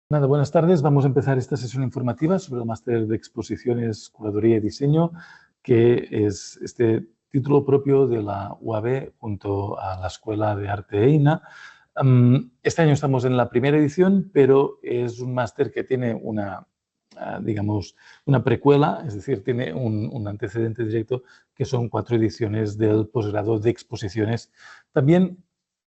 Nada, buenas tardes. Vamos a empezar esta sesión informativa sobre el máster de exposiciones, curaduría y diseño, que es este título propio de la UAB junto a la Escuela de Arte EINA. Este año estamos en la primera edición, pero es un máster que tiene digamos, una precuela, es decir, tiene un antecedente directo que son 4 ediciones del posgrado de exposiciones. También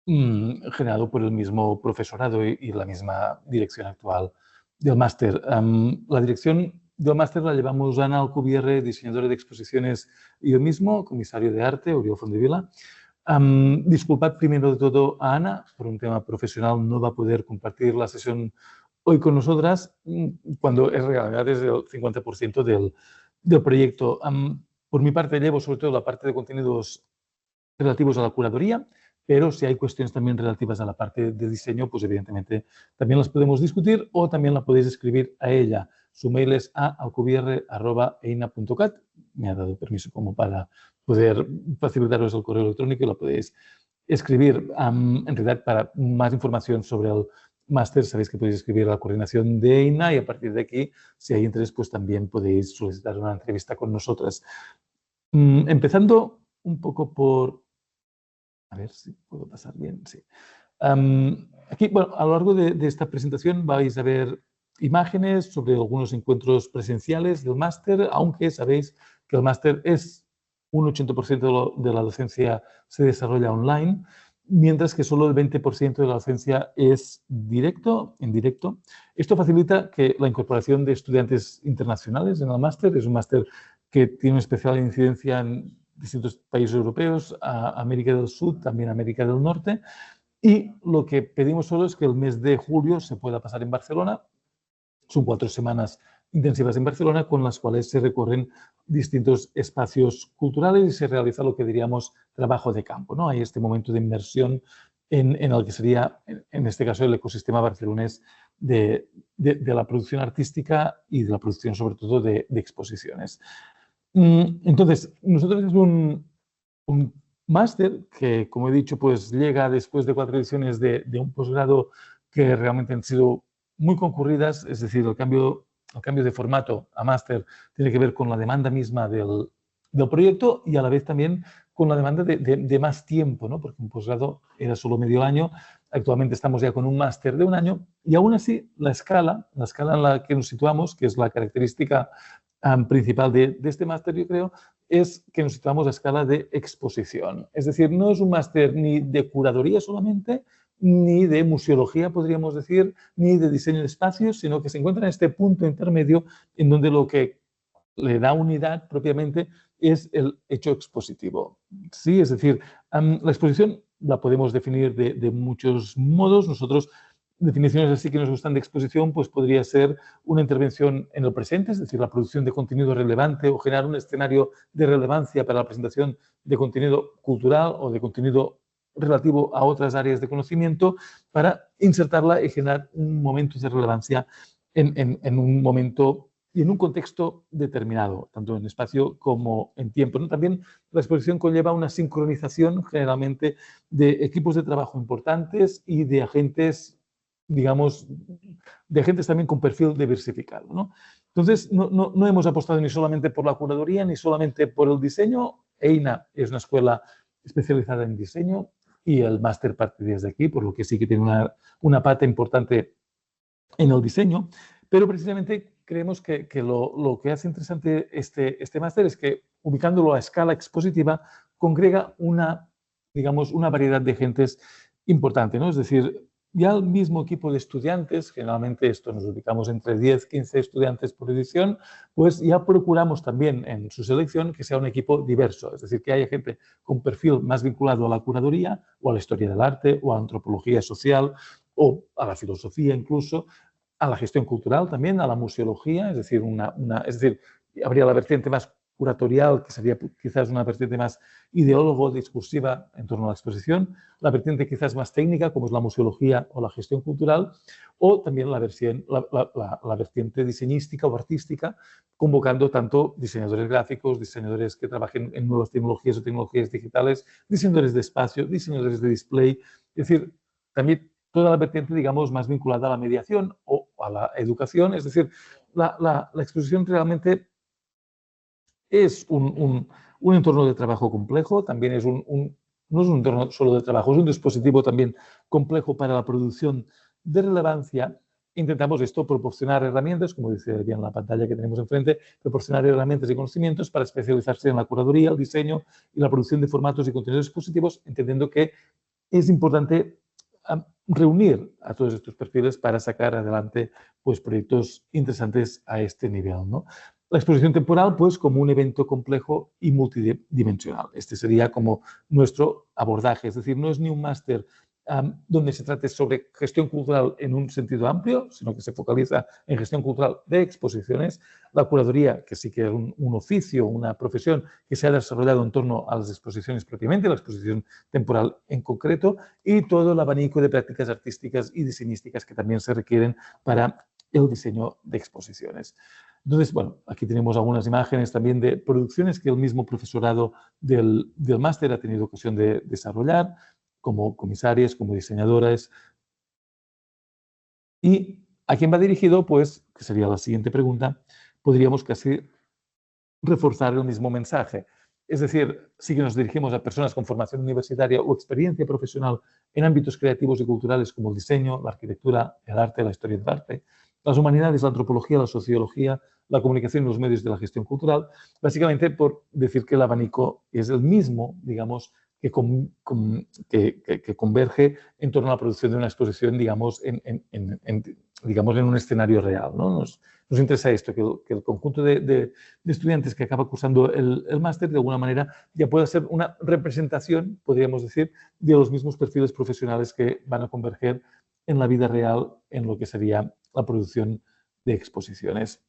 generado por el mismo profesorado y la misma dirección actual del máster. La dirección del máster la llevamos Ana Alcubierre, diseñadora de exposiciones, y yo mismo, comisario de arte, Oriol Fondevila. Disculpad primero de todo a Ana, por un tema profesional no va a poder compartir la sesión hoy con nosotras, cuando en realidad es el 50% del proyecto. Por mi parte llevo sobre todo la parte de contenidos relativos a la curaduría, pero si hay cuestiones también relativas a la parte de diseño, pues evidentemente también las podemos discutir o también la podéis escribir a ella. Su mail es alcubierre@eina.cat. Me ha dado permiso como para poder facilitaros el correo electrónico y la podéis escribir. En realidad, para más información sobre el máster, sabéis que podéis escribir a la coordinación de EINA y a partir de aquí, si hay interés, pues también podéis solicitar una entrevista con nosotras. Empezando un poco por... A ver si puedo pasar bien, sí. Aquí, bueno, a lo largo de esta presentación vais a ver imágenes sobre algunos encuentros presenciales del máster, aunque sabéis que el máster es un 80% de la docencia se desarrolla online, mientras que solo el 20% de la docencia es en directo. Esto facilita que la incorporación de estudiantes internacionales en el máster. Es un máster que tiene una especial incidencia en distintos países europeos, a América del Sur, también América del Norte. Y lo que pedimos solo es que el mes de julio se pueda pasar en Barcelona. Son 4 semanas intensivas en Barcelona con las cuales se recorren distintos espacios culturales y se realiza lo que diríamos trabajo de campo, ¿no? Hay este momento de inmersión en el que sería, en este caso, el ecosistema barcelonés de la producción artística y de la producción, sobre todo, de exposiciones. Entonces, nosotros es un máster que, como he dicho, pues llega después de 4 ediciones de un posgrado que realmente han sido muy concurridas, es decir, el cambio de formato a máster tiene que ver con la demanda misma del proyecto y a la vez también con la demanda de más tiempo, ¿no? Porque un posgrado era solo medio año, actualmente estamos ya con un máster de un año y aún así la escala en la que nos situamos, que es la característica principal de este máster, yo creo, es que nos situamos a escala de exposición. Es decir, no es un máster ni de curaduría solamente, ni de museología, podríamos decir, ni de diseño de espacios, sino que se encuentra en este punto intermedio en donde lo que le da unidad propiamente es el hecho expositivo. Sí, es decir, la exposición la podemos definir de muchos modos. Nosotros, definiciones así que nos gustan de exposición, pues podría ser una intervención en el presente, es decir, la producción de contenido relevante o generar un escenario de relevancia para la presentación de contenido cultural o de contenido relativo a otras áreas de conocimiento para insertarla y generar un momento de relevancia en un momento y en un contexto determinado, tanto en espacio como en tiempo, ¿no? También la exposición conlleva una sincronización generalmente de equipos de trabajo importantes y de agentes, digamos, de agentes también con perfil diversificado, ¿no? Entonces, no hemos apostado ni solamente por la curaduría, ni solamente por el diseño. EINA es una escuela especializada en diseño y el máster parte desde aquí, por lo que sí que tiene una pata importante en el diseño, pero precisamente creemos que lo que hace interesante este máster es que, ubicándolo a escala expositiva, congrega digamos, una variedad de gentes importante, ¿no? Es decir, ya el mismo equipo de estudiantes, generalmente esto nos ubicamos entre 10, 15 estudiantes por edición, pues ya procuramos también en su selección que sea un equipo diverso, es decir, que haya gente con perfil más vinculado a la curaduría o a la historia del arte o a la antropología social o a la filosofía incluso, a la gestión cultural también, a la museología, es decir, habría la vertiente más curatorial, que sería quizás una vertiente más ideólogo, discursiva en torno a la exposición, la vertiente quizás más técnica, como es la museología o la gestión cultural, o también la vertiente diseñística o artística, convocando tanto diseñadores gráficos, diseñadores que trabajen en nuevas tecnologías o tecnologías digitales, diseñadores de espacio, diseñadores de display, es decir, también toda la vertiente, digamos, más vinculada a la mediación o a la educación. Es decir, la exposición realmente es un entorno de trabajo complejo, también es no es un entorno solo de trabajo, es un dispositivo también complejo para la producción de relevancia. Intentamos esto, proporcionar herramientas, como dice bien la pantalla que tenemos enfrente, proporcionar herramientas y conocimientos para especializarse en la curaduría, el diseño y la producción de formatos y contenidos expositivos, entendiendo que es importante reunir a todos estos perfiles para sacar adelante pues, proyectos interesantes a este nivel, ¿no? La exposición temporal, pues, como un evento complejo y multidimensional. Este sería como nuestro abordaje. Es decir, no es ni un máster donde se trate sobre gestión cultural en un sentido amplio, sino que se focaliza en gestión cultural de exposiciones. La curaduría, que sí que es un oficio, una profesión que se ha desarrollado en torno a las exposiciones propiamente, la exposición temporal en concreto, y todo el abanico de prácticas artísticas y diseñísticas que también se requieren para el diseño de exposiciones. Entonces, bueno, aquí tenemos algunas imágenes también de producciones que el mismo profesorado del máster ha tenido ocasión de desarrollar, como comisarias, como diseñadoras. ¿Y a quién va dirigido? Pues, que sería la siguiente pregunta, podríamos casi reforzar el mismo mensaje. Es decir, sí que nos dirigimos a personas con formación universitaria o experiencia profesional en ámbitos creativos y culturales como el diseño, la arquitectura, el arte, la historia del arte, las humanidades, la antropología, la sociología, la comunicación y los medios de la gestión cultural, básicamente por decir que el abanico es el mismo, digamos, que converge en torno a la producción de una exposición, digamos, digamos, en un escenario real, ¿no? Nos interesa esto, que el conjunto de estudiantes que acaba cursando el máster, de alguna manera, ya pueda ser una representación, podríamos decir, de los mismos perfiles profesionales que van a converger en la vida real en lo que sería la producción de exposiciones.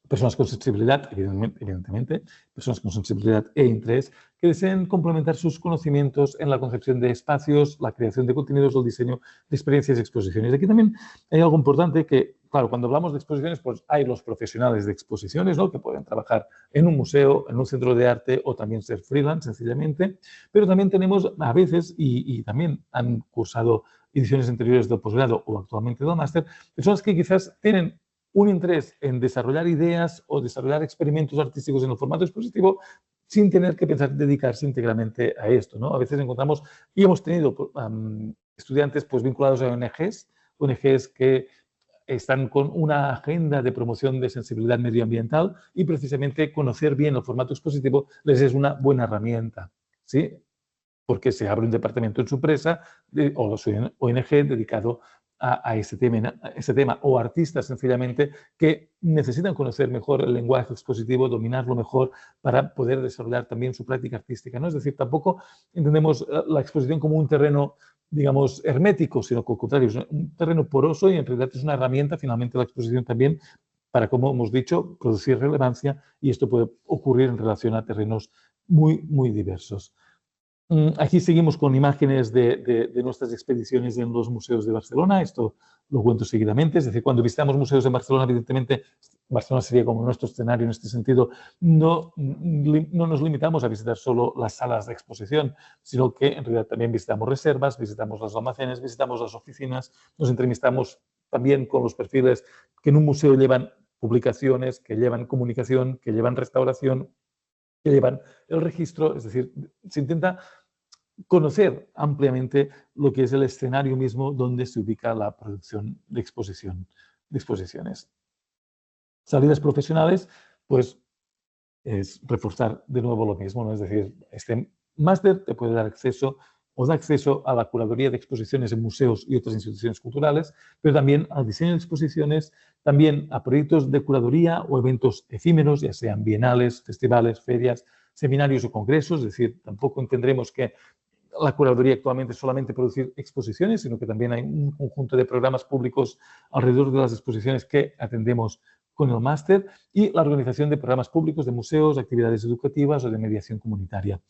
Personas con sensibilidad, evidentemente, personas con sensibilidad e interés que deseen complementar sus conocimientos en la concepción de espacios, la creación de contenidos, el diseño de experiencias y exposiciones. Aquí también hay algo importante que, claro, cuando hablamos de exposiciones, pues hay los profesionales de exposiciones, ¿no? Que pueden trabajar en un museo, en un centro de arte o también ser freelance, sencillamente, pero también tenemos a veces, y también han cursado ediciones anteriores del posgrado o actualmente del máster, personas que quizás tienen un interés en desarrollar ideas o desarrollar experimentos artísticos en el formato expositivo sin tener que pensar dedicarse íntegramente a esto, ¿no? A veces encontramos y hemos tenido estudiantes pues, vinculados a ONGs que están con una agenda de promoción de sensibilidad medioambiental y precisamente conocer bien el formato expositivo les es una buena herramienta, ¿sí? Porque se abre un departamento en su empresa o su ONG dedicado a ese tema, o artistas sencillamente que necesitan conocer mejor el lenguaje expositivo, dominarlo mejor para poder desarrollar también su práctica artística, ¿no? Es decir, tampoco entendemos la exposición como un terreno, digamos, hermético, sino que al contrario, es un terreno poroso y en realidad es una herramienta, finalmente, la exposición también para, como hemos dicho, producir relevancia, y esto puede ocurrir en relación a terrenos muy, muy diversos. Aquí seguimos con imágenes de nuestras expediciones en los museos de Barcelona. Esto lo cuento seguidamente. Es decir, cuando visitamos museos en Barcelona, evidentemente, Barcelona sería como nuestro escenario en este sentido. No nos limitamos a visitar solo las salas de exposición, sino que en realidad también visitamos reservas, visitamos los almacenes, visitamos las oficinas, nos entrevistamos también con los perfiles que en un museo llevan publicaciones, que llevan comunicación, que llevan restauración, que llevan el registro. Es decir, se intenta conocer ampliamente lo que es el escenario mismo donde se ubica la producción de exposiciones. Salidas profesionales, pues es reforzar de nuevo lo mismo, ¿no? Es decir, este máster te puede dar acceso o da acceso a la curaduría de exposiciones en museos y otras instituciones culturales, pero también al diseño de exposiciones, también a proyectos de curaduría o eventos efímeros, ya sean bienales, festivales, ferias, seminarios o congresos. Es decir, tampoco entendremos que la curaduría actualmente es solamente producir exposiciones, sino que también hay un conjunto de programas públicos alrededor de las exposiciones que atendemos con el máster, y la organización de programas públicos de museos, actividades educativas o de mediación comunitaria.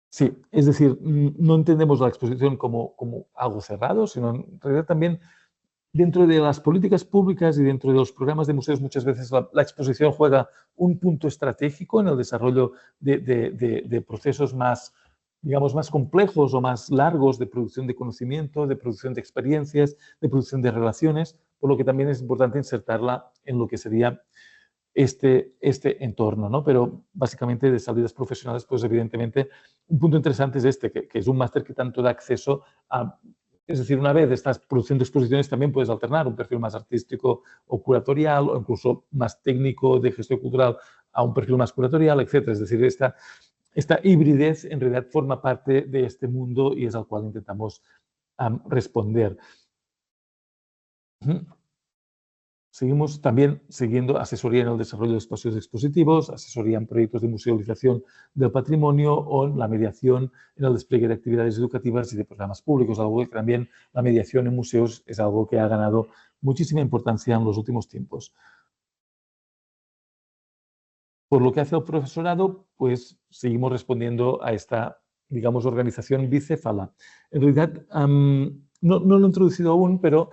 Sí, es decir, no entendemos la exposición como algo cerrado, sino en realidad también dentro de las políticas públicas y dentro de los programas de museos muchas veces la exposición juega un punto estratégico en el desarrollo de procesos más digamos, más complejos o más largos de producción de conocimiento, de producción de experiencias, de producción de relaciones, por lo que también es importante insertarla en lo que sería este entorno, ¿no? Pero básicamente de salidas profesionales, pues evidentemente un punto interesante es que es un máster que tanto da acceso a, es decir, una vez estás produciendo exposiciones, también puedes alternar un perfil más artístico o curatorial, o incluso más técnico de gestión cultural a un perfil más curatorial, etc. Es decir, esta hibridez en realidad forma parte de este mundo y es al cual intentamos responder. Seguimos también siguiendo asesoría en el desarrollo de espacios expositivos, asesoría en proyectos de musealización del patrimonio o en la mediación en el despliegue de actividades educativas y de programas públicos, algo que también la mediación en museos es algo que ha ganado muchísima importancia en los últimos tiempos. Por lo que hace al profesorado, pues seguimos respondiendo a esta, digamos, organización bicéfala. En realidad, no lo he introducido aún, pero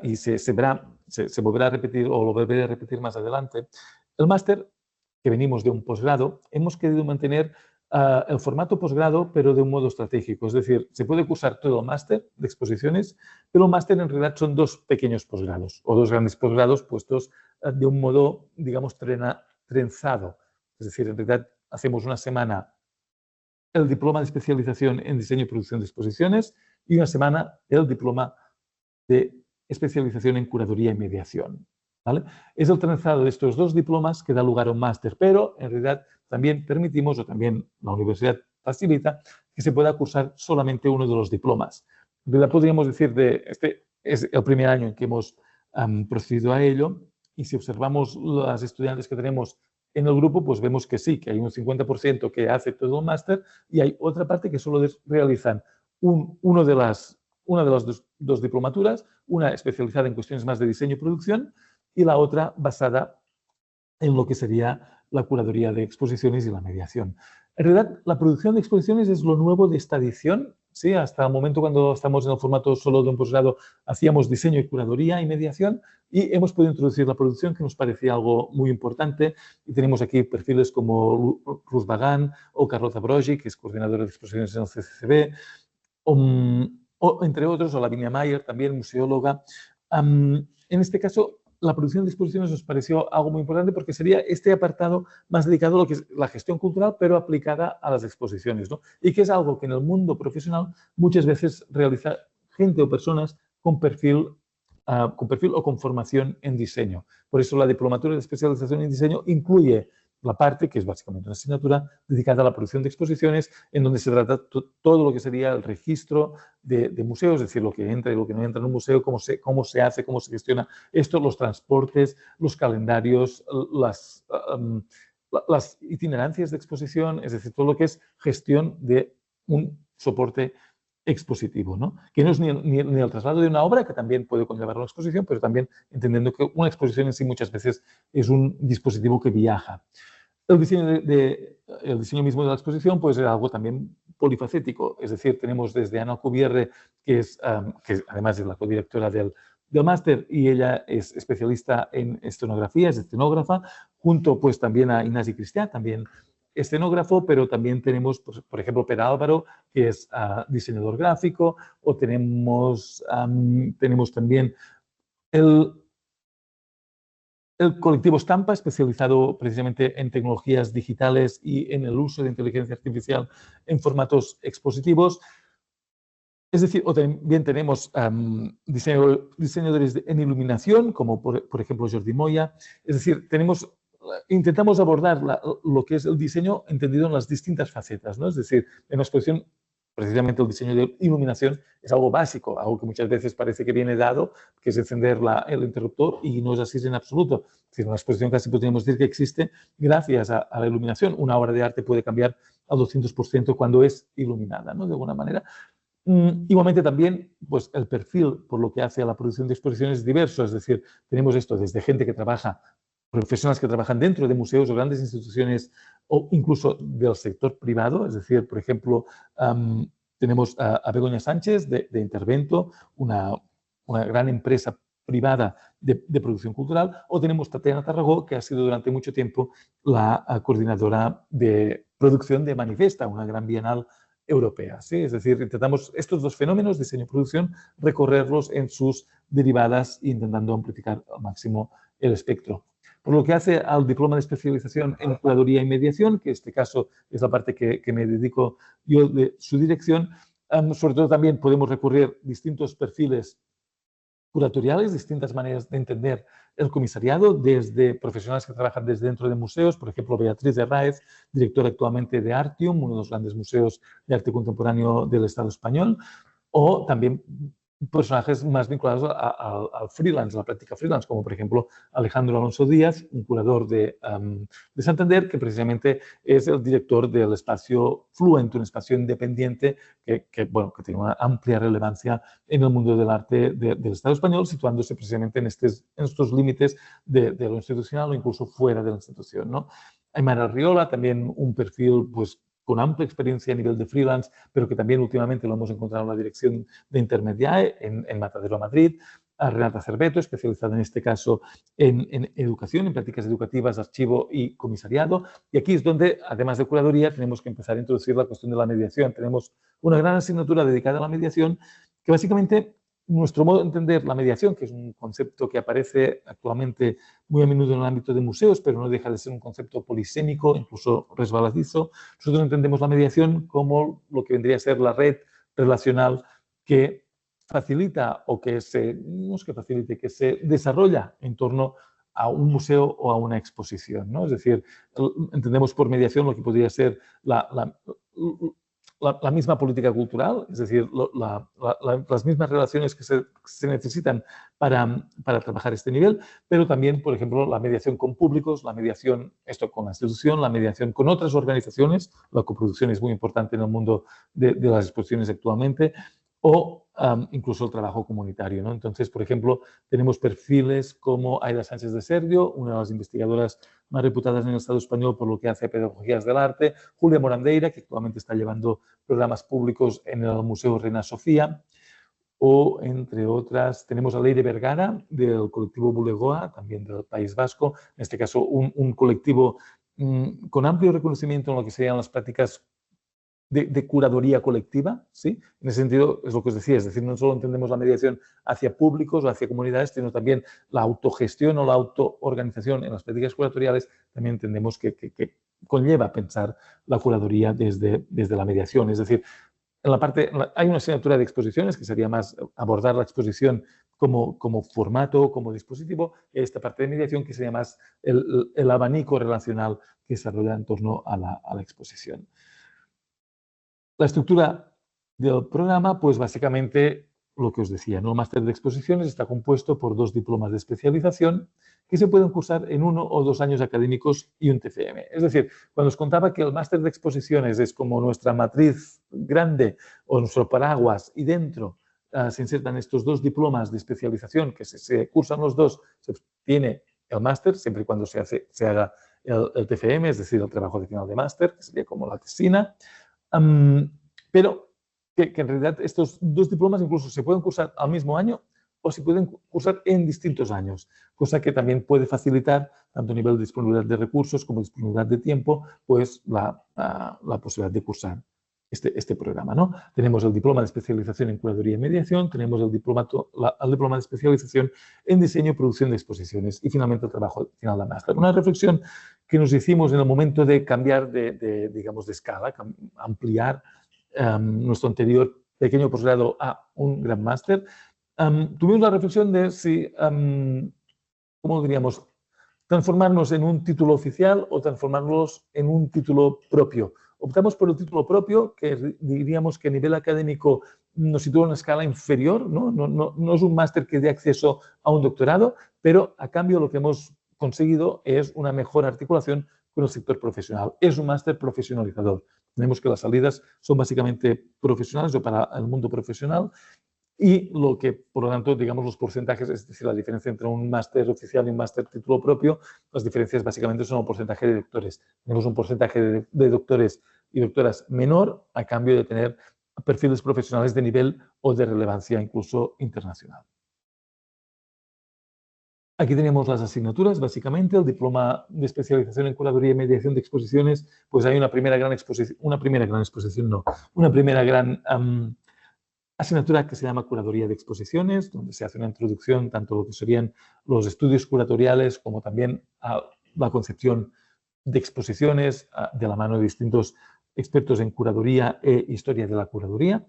y se volverá a repetir o lo volveré a repetir más adelante. El máster, que venimos de un posgrado, hemos querido mantener el formato posgrado, pero de un modo estratégico. Es decir, se puede cursar todo el máster de exposiciones, pero el máster en realidad son dos pequeños posgrados o dos grandes posgrados puestos de un modo, digamos, trenzado. Es decir, en realidad hacemos una semana el diploma de especialización en diseño y producción de exposiciones y una semana el diploma de especialización en curaduría y mediación. ¿Vale? Es el trenzado de estos dos diplomas que da lugar a un máster, pero en realidad también permitimos, o también la universidad facilita, que se pueda cursar solamente uno de los diplomas. En realidad podríamos decir que este es el primer año en que hemos procedido a ello y si observamos las estudiantes que tenemos en el grupo, pues vemos que sí, que hay un 50% que hace todo el máster y hay otra parte que solo realizan una de las dos diplomaturas, una especializada en cuestiones más de diseño y producción y la otra basada en lo que sería la curaduría de exposiciones y la mediación. En realidad, la producción de exposiciones es lo nuevo de esta edición. ¿Sí? Hasta el momento, cuando estamos en el formato solo de un posgrado, hacíamos diseño y curaduría y mediación y hemos podido introducir la producción, que nos parecía algo muy importante. Y tenemos aquí perfiles como Ruth Bagan o Carlota Brogi, que es coordinadora de exposiciones en el CCCB, o entre otros, o Lavinia Mayer, también museóloga. En este caso, la producción de exposiciones nos pareció algo muy importante porque sería este apartado más dedicado a lo que es la gestión cultural, pero aplicada a las exposiciones, ¿no? Y que es algo que en el mundo profesional muchas veces realiza gente o personas con perfil o con formación en diseño. Por eso la diplomatura de especialización en diseño incluye la parte, que es básicamente una asignatura dedicada a la producción de exposiciones, en donde se trata todo lo que sería el registro de museos, es decir, lo que entra y lo que no entra en un museo, cómo se hace, cómo se gestiona esto, los transportes, los calendarios, las itinerancias de exposición, es decir, todo lo que es gestión de un soporte expositivo, ¿no? Que no es ni el traslado de una obra, que también puede conllevar una exposición, pero también entendiendo que una exposición en sí muchas veces es un dispositivo que viaja. El diseño mismo de la exposición puede ser algo también polifacético, es decir, tenemos desde Ana Alcubierre, que además es la codirectora del máster y ella es especialista en escenografía, es escenógrafa, junto pues también a Ignasi Cristià, también escenógrafo, pero también tenemos, pues, por ejemplo, Per Álvaro, que es diseñador gráfico, o tenemos también el colectivo Stampa, especializado precisamente en tecnologías digitales y en el uso de inteligencia artificial en formatos expositivos. Es decir, o también tenemos diseñadores en iluminación, como por ejemplo Jordi Moya. Es decir, intentamos abordar lo que es el diseño entendido en las distintas facetas, ¿no? Es decir, en la exposición, precisamente el diseño de iluminación es algo básico, algo que muchas veces parece que viene dado, que es encender el interruptor, y no es así en absoluto. Es decir, una exposición casi podríamos decir que existe gracias a la iluminación. Una obra de arte puede cambiar al 200% cuando es iluminada, ¿no? De alguna manera. Igualmente también, pues el perfil por lo que hace a la producción de exposiciones es diverso, es decir, tenemos esto desde gente que trabaja, profesionales que trabajan dentro de museos o grandes instituciones o incluso del sector privado, es decir, por ejemplo, tenemos a Begoña Sánchez de Intervento, una gran empresa privada de producción cultural, o tenemos Tatiana Tarragó, que ha sido durante mucho tiempo la coordinadora de producción de Manifesta, una gran bienal europea, ¿sí? Es decir, intentamos estos dos fenómenos, diseño y producción, recorrerlos en sus derivadas e intentando amplificar al máximo el espectro. Por lo que hace al diploma de especialización en curaduría y mediación, que en este caso es la parte que me dedico yo de su dirección, sobre todo también podemos recurrir a distintos perfiles curatoriales, distintas maneras de entender el comisariado, desde profesionales que trabajan desde dentro de museos, por ejemplo, Beatriz Herráez, directora actualmente de Artium, uno de los grandes museos de arte contemporáneo del Estado español, o también personajes más vinculados al freelance, a la práctica freelance, como por ejemplo Alejandro Alonso Díaz, un curador de Santander, que precisamente es el director del espacio Fluent, un espacio independiente bueno, que tiene una amplia relevancia en el mundo del arte del Estado español, situándose precisamente en estos límites de lo institucional o incluso fuera de la institución, ¿no? Aymara Arriola, también un perfil pues, con amplia experiencia a nivel de freelance, pero que también últimamente lo hemos encontrado en la dirección de Intermediae, en Matadero Madrid. A Renata Cerveto, especializada en este caso en educación, en prácticas educativas, archivo y comisariado. Y aquí es donde, además de curaduría, tenemos que empezar a introducir la cuestión de la mediación. Tenemos una gran asignatura dedicada a la mediación que básicamente nuestro modo de entender la mediación, que es un concepto que aparece actualmente muy a menudo en el ámbito de museos, pero no deja de ser un concepto polisémico, incluso resbaladizo. Nosotros entendemos la mediación como lo que vendría a ser la red relacional que facilita o que no es que facilite, que se desarrolla en torno a un museo o a una exposición, ¿no? Es decir, entendemos por mediación lo que podría ser la misma política cultural, es decir, las mismas relaciones que se necesitan para trabajar este nivel, pero también, por ejemplo, la mediación con públicos, la mediación, esto con la institución, la mediación con otras organizaciones, la coproducción es muy importante en el mundo de las exposiciones actualmente, o incluso el trabajo comunitario, ¿no? Entonces, por ejemplo, tenemos perfiles como Aida Sánchez de Serdio, una de las investigadoras más reputadas en el Estado español por lo que hace a pedagogías del arte, Julia Morandeira, que actualmente está llevando programas públicos en el Museo Reina Sofía, o, entre otras, tenemos a Leire Vergara, del colectivo Bulegoa, también del País Vasco, en este caso un colectivo con amplio reconocimiento en lo que serían las prácticas de curaduría colectiva, ¿sí? En ese sentido, es lo que os decía, es decir, no solo entendemos la mediación hacia públicos o hacia comunidades, sino también la autogestión o la autoorganización en las prácticas curatoriales, también entendemos que conlleva pensar la curaduría desde la mediación. Es decir, hay una asignatura de exposiciones que sería más abordar la exposición como formato, como dispositivo, esta parte de mediación que sería más el abanico relacional que se desarrolla en torno a la exposición. La estructura del programa, pues básicamente lo que os decía, ¿no? El máster de exposiciones está compuesto por 2 diplomas de especialización que se pueden cursar en 1 o 2 años académicos y un TFM. Es decir, cuando os contaba que el máster de exposiciones es como nuestra matriz grande o nuestro paraguas y dentro se insertan estos 2 diplomas de especialización que se cursan los dos, se obtiene el máster siempre y cuando se haga el TFM, es decir, el trabajo de final de máster, que sería como la tesina. Pero que en realidad estos 2 diplomas incluso se pueden cursar al mismo año o se pueden cursar en distintos años, cosa que también puede facilitar, tanto a nivel de disponibilidad de recursos como disponibilidad de tiempo, pues la posibilidad de cursar este programa, ¿no? Tenemos el diploma de especialización en curaduría y mediación, tenemos el diploma de especialización en diseño y producción de exposiciones y finalmente el trabajo final de máster. Una reflexión que nos hicimos en el momento de cambiar digamos, de escala, ampliar nuestro anterior pequeño posgrado a un gran máster, tuvimos la reflexión de si, ¿cómo diríamos?, transformarnos en un título oficial o transformarnos en un título propio. Optamos por el título propio, que diríamos que a nivel académico nos sitúa en una escala inferior, ¿no? No es un máster que dé acceso a un doctorado, pero a cambio lo que hemos conseguido es una mejor articulación con el sector profesional. Es un máster profesionalizador. Tenemos que las salidas son básicamente profesionales o para el mundo profesional y lo que, por lo tanto, digamos, los porcentajes, es decir, la diferencia entre un máster oficial y un máster título propio, las diferencias básicamente son el porcentaje de doctores. Tenemos un porcentaje de doctores y doctoras menor a cambio de tener perfiles profesionales de nivel o de relevancia incluso internacional. Aquí tenemos las asignaturas, básicamente, el diploma de especialización en curaduría y mediación de exposiciones, pues hay una primera gran asignatura que se llama curaduría de exposiciones, donde se hace una introducción tanto a lo que serían los estudios curatoriales como también a la concepción de exposiciones de la mano de distintos expertos en curaduría e historia de la curaduría.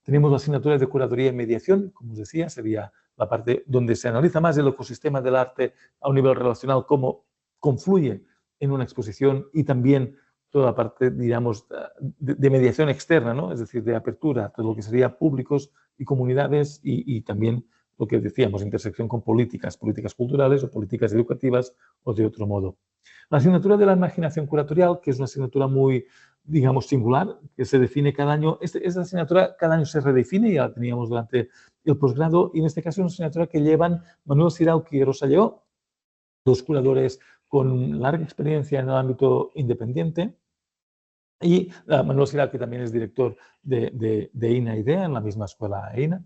Tenemos la asignatura de curaduría y mediación, como os decía, sería la parte donde se analiza más el ecosistema del arte a un nivel relacional, cómo confluye en una exposición y también toda la parte, digamos, de mediación externa, ¿no? Es decir, de apertura, todo lo que sería públicos y comunidades y también lo que decíamos, intersección con políticas culturales o políticas educativas o de otro modo. La asignatura de la imaginación curatorial, que es una asignatura muy, digamos, singular, que se define cada año. Esta asignatura cada año se redefine, ya la teníamos durante el posgrado, y en este caso es una asignatura que llevan Manuel Sirauqui y Rosa Lleó, dos curadores con larga experiencia en el ámbito independiente. Y Manuel Sirauqui también es director de EINA IDEA, en la misma escuela EINA.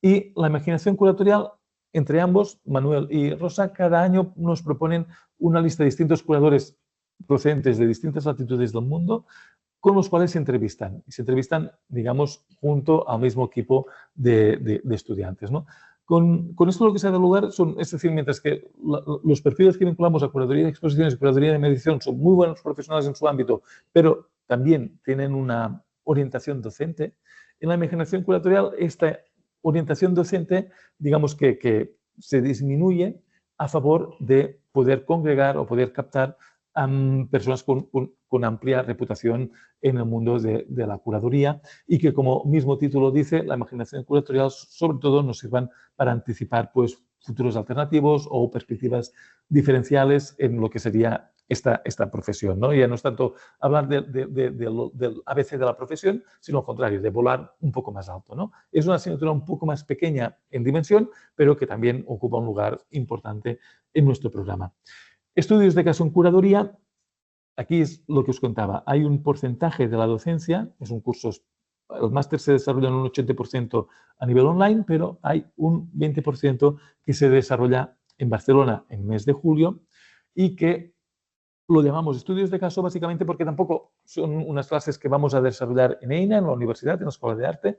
Y la imaginación curatorial, entre ambos, Manuel y Rosa, cada año nos proponen una lista de distintos curadores procedentes de distintas latitudes del mundo con los cuales se entrevistan. Y se entrevistan, digamos, junto al mismo equipo de estudiantes, ¿no? Con esto lo que se da lugar son, es decir, mientras que los perfiles que vinculamos a curaduría de exposiciones y curaduría de mediación son muy buenos profesionales en su ámbito, pero también tienen una orientación docente, en la imaginación curatorial esta orientación docente, digamos que se disminuye a favor de poder congregar o poder captar a personas con amplia reputación en el mundo de la curaduría y que, como mismo título dice, la imaginación curatorial sobre todo nos sirvan para anticipar pues, futuros alternativos o perspectivas diferenciales en lo que sería esta profesión, ¿no? Ya no es tanto hablar del ABC de la profesión, sino al contrario, de volar un poco más alto, ¿no? Es una asignatura un poco más pequeña en dimensión, pero que también ocupa un lugar importante en nuestro programa. Estudios de caso en curaduría, aquí es lo que os contaba. Hay un porcentaje de la docencia, es un curso, el máster se desarrolla en un 80% a nivel online, pero hay un 20% que se desarrolla en Barcelona en el mes de julio y que lo llamamos estudios de caso básicamente porque tampoco son unas clases que vamos a desarrollar en EINA, en la universidad, en la Escuela de Arte,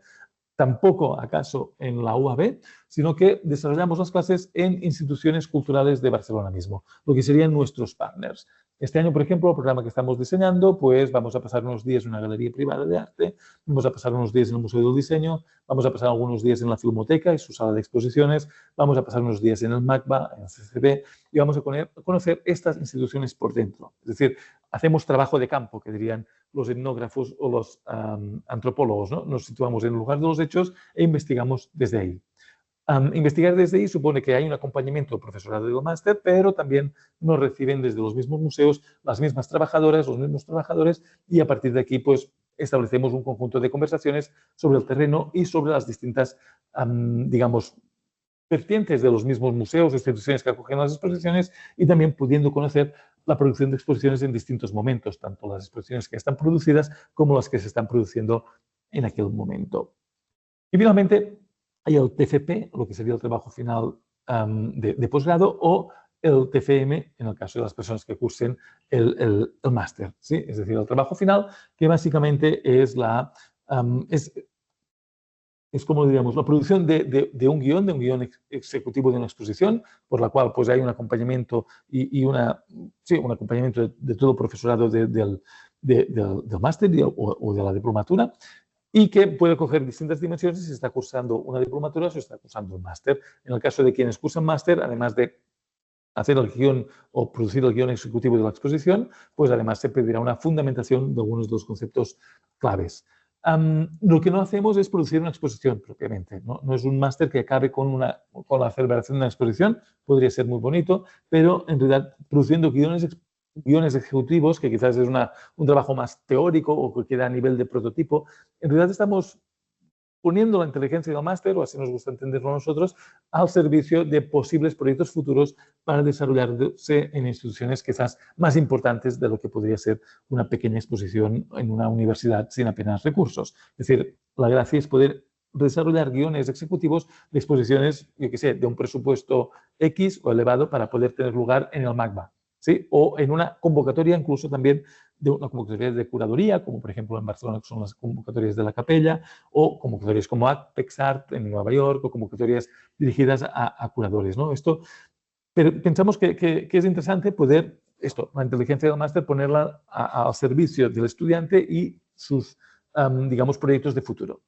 tampoco acaso en la UAB, sino que desarrollamos las clases en instituciones culturales de Barcelona mismo, lo que serían nuestros partners. Este año, por ejemplo, el programa que estamos diseñando, pues vamos a pasar unos días en una galería privada de arte, vamos a pasar unos días en el Museo del Diseño, vamos a pasar algunos días en la Filmoteca y su sala de exposiciones, vamos a pasar unos días en el MACBA, en el CCB, y vamos a conocer estas instituciones por dentro. Es decir, hacemos trabajo de campo, que dirían los etnógrafos o los antropólogos, ¿no? Nos situamos en el lugar de los hechos e investigamos desde ahí. Investigar desde ahí supone que hay un acompañamiento del profesorado del máster, pero también nos reciben desde los mismos museos las mismas trabajadoras, los mismos trabajadores, y a partir de aquí, pues, establecemos un conjunto de conversaciones sobre el terreno y sobre las distintas, digamos, vertientes de los mismos museos, instituciones que acogen las exposiciones y también pudiendo conocer la producción de exposiciones en distintos momentos, tanto las exposiciones que están producidas como las que se están produciendo en aquel momento. Y finalmente hay el TFP, lo que sería el trabajo final de posgrado, o el TFM, en el caso de las personas que cursen el máster, ¿sí? Es decir, el trabajo final, que básicamente es es como diríamos, la producción de un guión ejecutivo de una exposición, por la cual pues hay un acompañamiento y un acompañamiento de todo el profesorado del máster o de la diplomatura y que puede coger distintas dimensiones si se está cursando una diplomatura o si está cursando un máster. En el caso de quienes cursan máster, además de hacer el guión o producir el guión ejecutivo de la exposición, pues además se pedirá una fundamentación de algunos de los conceptos claves. Lo que no hacemos es producir una exposición propiamente. No es un máster que acabe con la celebración de una exposición, podría ser muy bonito, pero en realidad produciendo guiones ejecutivos, que quizás es un trabajo más teórico o que queda a nivel de prototipo, en realidad estamos poniendo la inteligencia del máster, o así nos gusta entenderlo nosotros, al servicio de posibles proyectos futuros para desarrollarse en instituciones quizás más importantes de lo que podría ser una pequeña exposición en una universidad sin apenas recursos. Es decir, la gracia es poder desarrollar guiones ejecutivos de exposiciones, yo qué sé, de un presupuesto X o elevado para poder tener lugar en el MACBA, ¿sí? O en una convocatoria incluso también de una convocatoria de curaduría, como por ejemplo en Barcelona que son las convocatorias de la Capella, o convocatorias como APEXART en Nueva York, o convocatorias dirigidas a curadores, ¿no? Esto, pero pensamos que es interesante poder, la inteligencia del máster, ponerla al servicio del estudiante y sus, digamos, proyectos de futuro.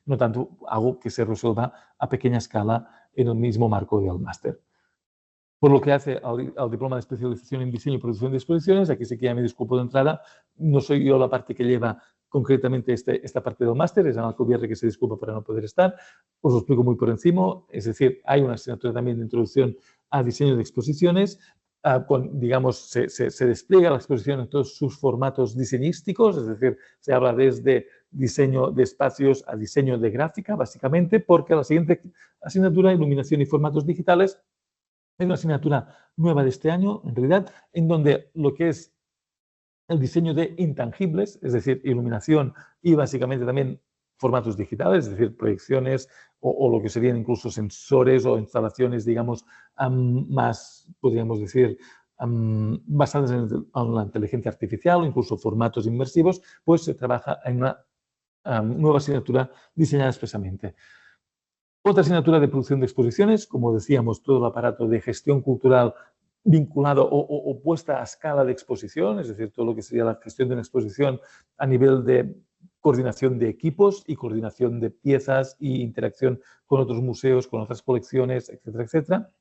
No tanto algo que se resuelva a pequeña escala en el mismo marco del máster. Por lo que hace al diploma de especialización en diseño y producción de exposiciones, aquí sí que ya me disculpo de entrada, no soy yo la parte que lleva concretamente esta parte del máster, es Ana Alcubierre que se disculpa por no poder estar, os lo explico muy por encima, es decir, hay una asignatura también de introducción a diseño de exposiciones, digamos, se despliega la exposición en todos sus formatos diseñísticos, es decir, se habla desde diseño de espacios a diseño de gráfica, básicamente, porque la siguiente asignatura, iluminación y formatos digitales, es una asignatura nueva de este año, en realidad, en donde lo que es el diseño de intangibles, es decir, iluminación y básicamente también formatos digitales, es decir, proyecciones o lo que serían incluso sensores o instalaciones, digamos, más, podríamos decir, basadas en la inteligencia artificial o incluso formatos inmersivos, pues se trabaja en una nueva asignatura diseñada expresamente. Otra asignatura de producción de exposiciones, como decíamos, todo el aparato de gestión cultural vinculado o puesta a escala de exposición, es decir, todo lo que sería la gestión de una exposición a nivel de coordinación de equipos y coordinación de piezas y interacción con otros museos, con otras colecciones, etcétera, etcétera.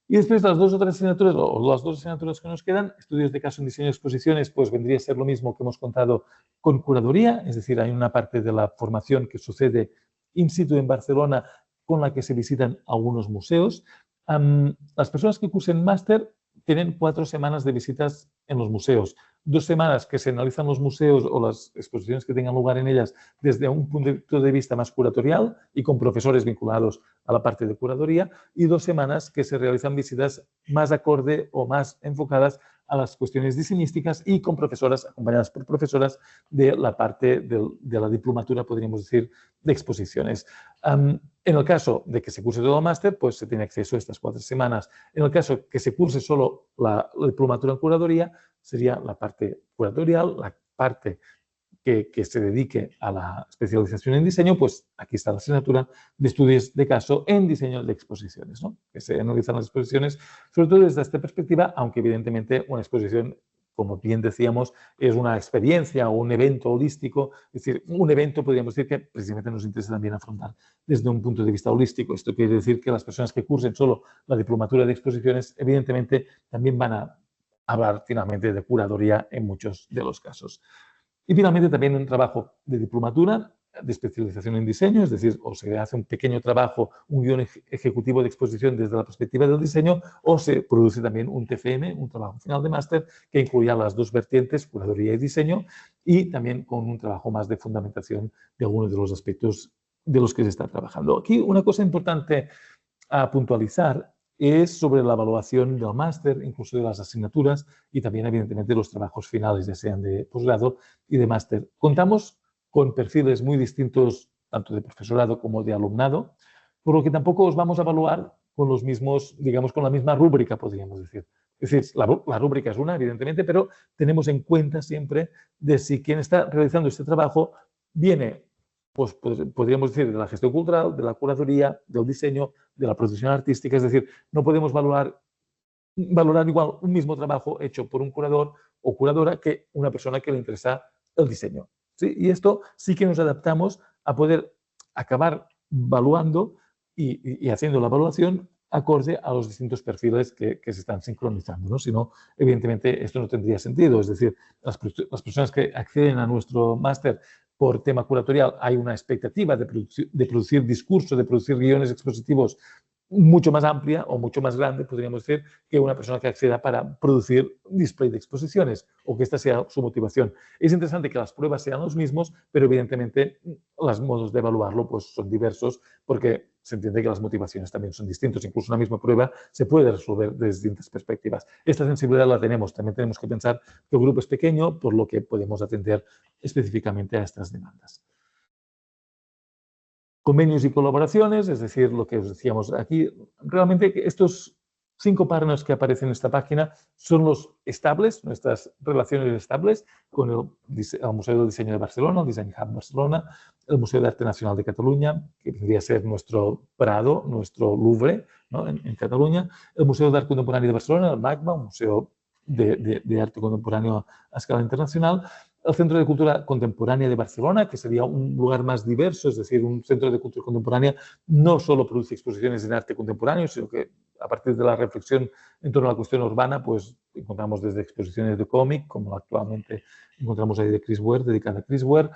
Y después las dos otras asignaturas, o las dos asignaturas que nos quedan, estudios de caso en diseño de exposiciones, pues vendría a ser lo mismo que hemos contado con curaduría, es decir, hay una parte de la formación que sucede in situ en Barcelona con la que se visitan algunos museos. Las personas que cursen máster tienen 4 semanas de visitas en los museos, 2 semanas que se analizan los museos o las exposiciones que tengan lugar en ellas desde un punto de vista más curatorial y con profesores vinculados a la parte de curaduría, y 2 semanas que se realizan visitas más acorde o más enfocadas a las cuestiones diseñísticas y con profesoras, acompañadas por profesoras de la parte de la diplomatura, podríamos decir, de exposiciones. En el caso de que se curse todo el máster, pues se tiene acceso a estas 4 semanas. En el caso que se curse solo la diplomatura en curaduría, sería la parte curatorial, la parte que se dedique a la especialización en diseño, pues aquí está la asignatura de estudios de caso en diseño de exposiciones, ¿no? Que se analizan las exposiciones, sobre todo desde esta perspectiva, aunque evidentemente una exposición, como bien decíamos, es una experiencia o un evento holístico, es decir, un evento podríamos decir que precisamente nos interesa también afrontar desde un punto de vista holístico. Esto quiere decir que las personas que cursen solo la diplomatura de exposiciones, evidentemente también van a hablar finalmente de curaduría en muchos de los casos. Y finalmente también un trabajo de diplomatura, de especialización en diseño, es decir, o se hace un pequeño trabajo, un guión ejecutivo de exposición desde la perspectiva del diseño, o se produce también un TFM, un trabajo final de máster, que incluya las dos vertientes, curaduría y diseño, y también con un trabajo más de fundamentación de algunos de los aspectos de los que se está trabajando. Aquí una cosa importante a puntualizar es sobre la evaluación del máster, incluso de las asignaturas y también, evidentemente, de los trabajos finales, ya sean de posgrado y de máster. Contamos con perfiles muy distintos, tanto de profesorado como de alumnado, por lo que tampoco os vamos a evaluar con los mismos, digamos, con la misma rúbrica, podríamos decir. Es decir, la rúbrica es una, evidentemente, pero tenemos en cuenta siempre de si quien está realizando este trabajo viene, pues podríamos decir, de la gestión cultural, de la curaduría, del diseño, de la producción artística. Es decir, no podemos valorar igual un mismo trabajo hecho por un curador o curadora que una persona que le interesa el diseño, ¿sí? Y esto sí que nos adaptamos a poder acabar evaluando y haciendo la evaluación acorde a los distintos perfiles que se están sincronizando, ¿no? Si no, evidentemente, esto no tendría sentido. Es decir, las personas que acceden a nuestro máster por tema curatorial, hay una expectativa de producir discurso, de producir guiones expositivos mucho más amplia o mucho más grande, podríamos decir, que una persona que acceda para producir display de exposiciones o que esta sea su motivación. Es interesante que las pruebas sean los mismos, pero evidentemente los modos de evaluarlo pues, son diversos porque se entiende que las motivaciones también son distintas. Incluso una misma prueba se puede resolver desde distintas perspectivas. Esta sensibilidad la tenemos. También tenemos que pensar que el grupo es pequeño, por lo que podemos atender específicamente a estas demandas. convenios y colaboraciones, es decir, lo que os decíamos aquí. Realmente estos 5 partners que aparecen en esta página son los estables, nuestras relaciones estables con el Museo del Diseño de Barcelona, el Design Hub Barcelona, el Museo de Arte Nacional de Cataluña, que vendría a ser nuestro Prado, nuestro Louvre, ¿no? en Cataluña, el Museo de Arte Contemporáneo de Barcelona, el MACBA, un museo de arte contemporáneo a escala internacional, el Centro de Cultura Contemporánea de Barcelona, que sería un lugar más diverso, es decir, un centro de cultura contemporánea no solo produce exposiciones en arte contemporáneo, sino que a partir de la reflexión en torno a la cuestión urbana, pues encontramos desde exposiciones de cómic, como actualmente encontramos ahí de Chris Ware, dedicada a Chris Ware,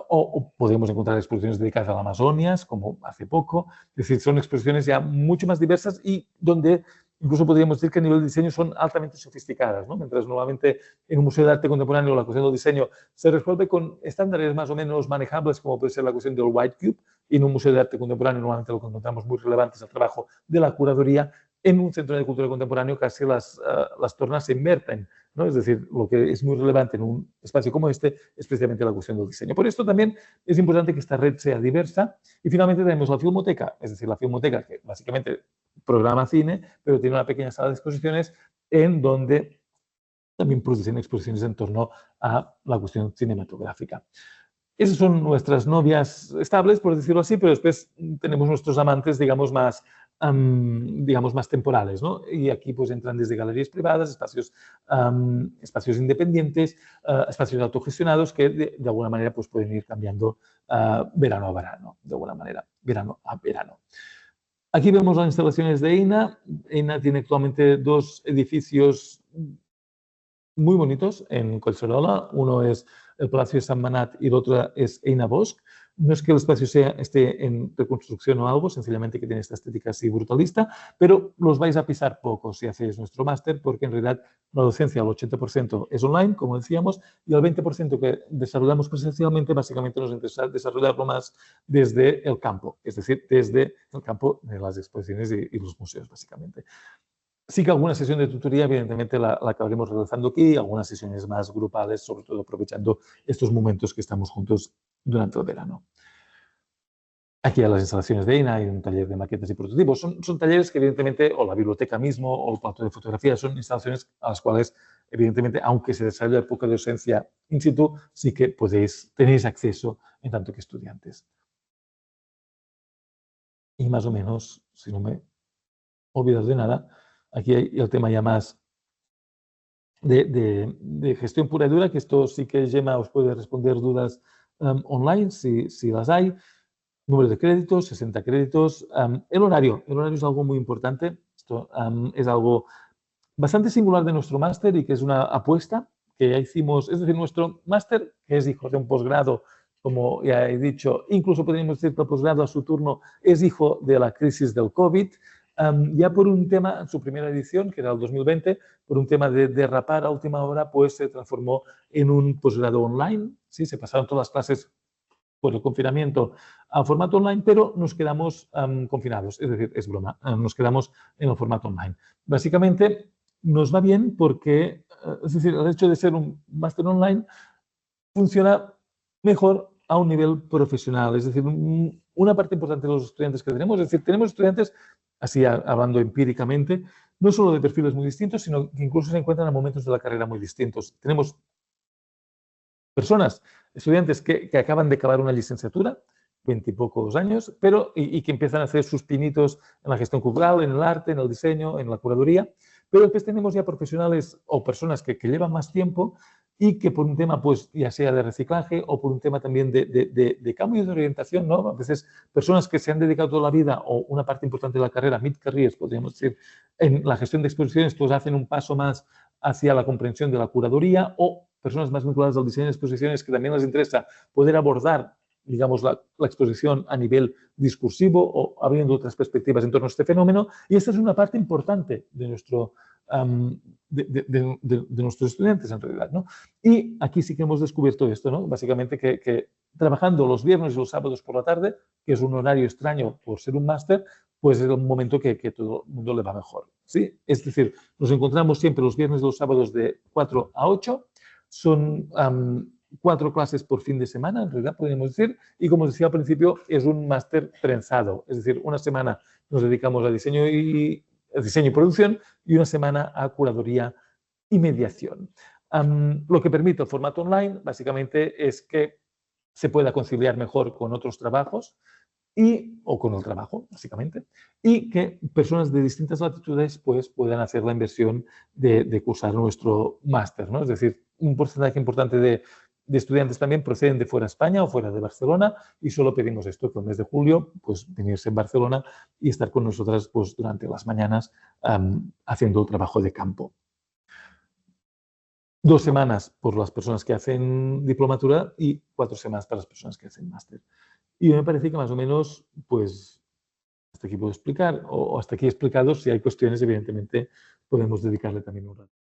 o podemos encontrar exposiciones dedicadas a la Amazonia, como hace poco. Es decir, son exposiciones ya mucho más diversas y donde incluso podríamos decir que a nivel de diseño son altamente sofisticadas, ¿no? Mientras normalmente en un museo de arte contemporáneo la cuestión del diseño se resuelve con estándares más o menos manejables, como puede ser la cuestión del white cube, y en un museo de arte contemporáneo normalmente lo que encontramos muy relevante es el trabajo de la curaduría. En un centro de cultura contemporánea casi las tornas se inverten, ¿no? Es decir, lo que es muy relevante en un espacio como este es precisamente la cuestión del diseño. Por esto también es importante que esta red sea diversa. Y finalmente tenemos la Filmoteca, es decir, la Filmoteca que básicamente programa cine, pero tiene una pequeña sala de exposiciones en donde también producen exposiciones en torno a la cuestión cinematográfica. Esas son nuestras novias estables, por decirlo así, pero después tenemos nuestros amantes, digamos, más temporales, ¿no? Y aquí pues entran desde galerías privadas, espacios independientes, espacios autogestionados que de alguna manera pues pueden ir cambiando verano a verano, de alguna manera, verano a verano. Aquí vemos las instalaciones de EINA. EINA tiene actualmente 2 edificios muy bonitos en Collserola. Uno es el Palacio de San Manat y el otro es EINA Bosch. No es que el espacio esté en reconstrucción o algo, sencillamente que tiene esta estética así brutalista, pero los vais a pisar poco si hacéis nuestro máster, porque en realidad la docencia al 80% es online, como decíamos, y el 20% que desarrollamos presencialmente, básicamente nos interesa desarrollarlo más desde el campo, es decir, desde el campo de las exposiciones y los museos, básicamente. Sí que alguna sesión de tutoría, evidentemente, la acabaremos realizando aquí, algunas sesiones más grupales, sobre todo aprovechando estos momentos que estamos juntos durante el verano. Aquí hay las instalaciones de EINA, hay un taller de maquetas y prototipos. Son talleres que, evidentemente, o la biblioteca mismo, o el plató de fotografía, son instalaciones a las cuales, evidentemente, aunque se desarrolla poca docencia in situ, sí que tenéis acceso en tanto que estudiantes. Y más o menos, si no me olvidas de nada, aquí hay el tema ya más de gestión pura y dura, que esto sí que Gemma os puede responder dudas online, si las hay. Número de créditos, 60 créditos. El horario es algo muy importante. Esto es algo bastante singular de nuestro máster y que es una apuesta que ya hicimos. Es decir, nuestro máster, que es hijo de un posgrado, como ya he dicho, incluso podríamos decir que el posgrado a su turno es hijo de la crisis del COVID. Ya por un tema, en su primera edición, que era el 2020, por un tema de derrapar a última hora, pues se transformó en un posgrado online. ¿Sí? Se pasaron todas las clases por el confinamiento a formato online, pero nos quedamos confinados. Es decir, es broma, nos quedamos en el formato online. Básicamente, nos va bien porque, es decir, el hecho de ser un máster online funciona mejor a un nivel profesional. Es decir, una parte importante de los estudiantes que tenemos, es decir, tenemos estudiantes, así hablando empíricamente, no solo de perfiles muy distintos, sino que incluso se encuentran en momentos de la carrera muy distintos. Tenemos personas, estudiantes que acaban de acabar una licenciatura, 20 y pocos años, pero y que empiezan a hacer sus pinitos en la gestión cultural, en el arte, en el diseño, en la curaduría. Pero después tenemos ya profesionales o personas que llevan más tiempo y que por un tema, pues ya sea de reciclaje o por un tema también de cambio de orientación, ¿no? A veces personas que se han dedicado toda la vida o una parte importante de la carrera, mid-careers, podríamos decir, en la gestión de exposiciones, pues hacen un paso más hacia la comprensión de la curaduría, o personas más vinculadas al diseño de exposiciones que también les interesa poder abordar, digamos, la exposición a nivel discursivo o abriendo otras perspectivas en torno a este fenómeno. Y esta es una parte importante de nuestros estudiantes, en realidad, ¿no? Y aquí sí que hemos descubierto esto, ¿no? Básicamente que trabajando los viernes y los sábados por la tarde, que es un horario extraño por ser un máster, pues es un momento que todo el mundo le va mejor, ¿sí? Es decir, nos encontramos siempre los viernes y los sábados de 4 a 8. Son 4 clases por fin de semana, en realidad podríamos decir, y como os decía al principio, es un máster trenzado, es decir, una semana nos dedicamos a diseño y producción y una semana a curaduría y mediación. Lo que permite el formato online, básicamente, es que se pueda conciliar mejor con otros trabajos o con el trabajo, básicamente, y que personas de distintas latitudes pues, puedan hacer la inversión de cursar nuestro máster, ¿no? Es decir, un porcentaje importante de estudiantes también proceden de fuera de España o fuera de Barcelona y solo pedimos esto, que el mes de julio, pues venirse en Barcelona y estar con nosotras pues, durante las mañanas haciendo el trabajo de campo. 2 semanas por las personas que hacen diplomatura y 4 semanas para las personas que hacen máster. Y me parece que más o menos, pues, hasta aquí puedo explicar, o hasta aquí he explicado. Si hay cuestiones, evidentemente, podemos dedicarle también un rato.